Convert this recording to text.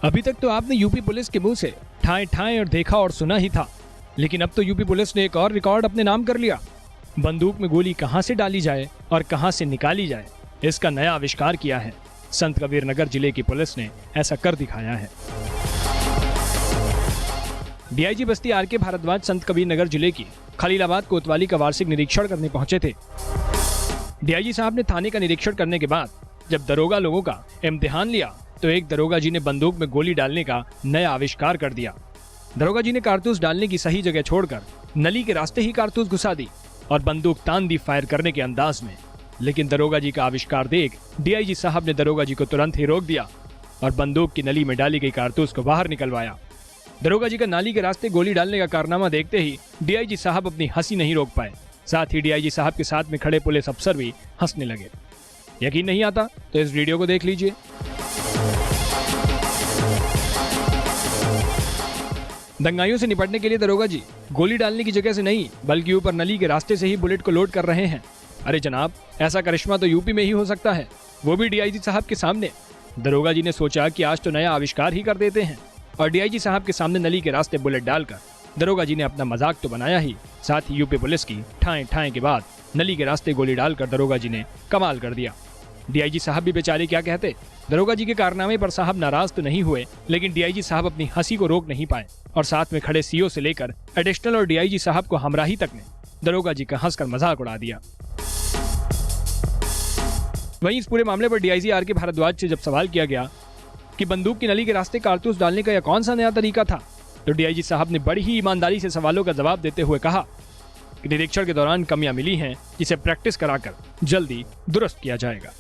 अभी तक तो आपने यूपी पुलिस के मुंह से ठाए ठाए और देखा और सुना ही था, लेकिन अब तो यूपी पुलिस ने एक और रिकॉर्ड अपने नाम कर लिया। बंदूक में गोली कहां से डाली जाए और कहां से निकाली जाए, इसका नया आविष्कार किया है। संत कबीर नगर जिले की पुलिस ने ऐसा कर दिखाया है। डीआईजी बस्ती आर.के. भारद्वाज संत कबीर नगर जिले की खलीलाबाद कोतवाली का वार्षिक निरीक्षण करने पहुंचे थे। डीआईजी साहब ने थाने का निरीक्षण करने के बाद जब दरोगा लोगों का इम्तिहान लिया तो एक दरोगा जी ने बंदूक में गोली डालने का नया आविष्कार कर दिया। दरोगा जी ने कारतूस डालने की सही जगह छोड़कर नली के रास्ते ही कारतूस घुसा दी और बंदूक तान दी फायर करने के अंदाज में। लेकिन दरोगा जी का आविष्कार देख डीआईजी साहब ने दरोगा जी को तुरंत ही रोक दिया और बंदूक की नली में डाली गई कारतूस को बाहर निकलवाया। दरोगा जी का नाली के रास्ते गोली डालने का कारनामा देखते ही डीआईजी साहब अपनी हंसी नहीं रोक पाए। साथ ही डीआईजी साहब के साथ में खड़े पुलिस अफसर भी हंसने लगे। यकीन नहीं आता तो इस वीडियो को देख लीजिए। दंगाइयों से निपटने के लिए दरोगा जी गोली डालने की जगह से नहीं बल्कि ऊपर नली के रास्ते से ही बुलेट को लोड कर रहे हैं। अरे जनाब, ऐसा करिश्मा तो यूपी में ही हो सकता है, वो भी डीआईजी साहब के सामने। दरोगा जी ने सोचा कि आज तो नया आविष्कार ही कर देते हैं और डीआईजी साहब के सामने नली के रास्ते बुलेट डालकर दरोगा जी ने अपना मजाक तो बनाया ही, साथ ही यूपी पुलिस की ठाए ठाए के बाद नली के रास्ते गोली डालकर दरोगा जी ने कमाल कर दिया। डीआईजी साहब भी बेचारे क्या कहते। दरोगा जी के कारनामे पर साहब नाराज तो नहीं हुए, लेकिन डीआईजी साहब अपनी हंसी को रोक नहीं पाए और साथ में खड़े सीओ से लेकर एडिशनल और डीआईजी साहब को हमराही तक ने दरोगा जी का हंसकर मजाक उड़ा दिया। वहीं इस पूरे मामले पर डीआईजी आर.के. भारद्वाज से जब सवाल किया गया कि बंदूक की नली के रास्ते कारतूस डालने का यह कौन सा नया तरीका था, तो डीआईजी साहब ने बड़ी ही ईमानदारी से सवालों का जवाब देते हुए कहा कि निरीक्षण के दौरान कमियां मिली हैं, जिसे प्रैक्टिस कराकर जल्दी दुरुस्त किया जाएगा।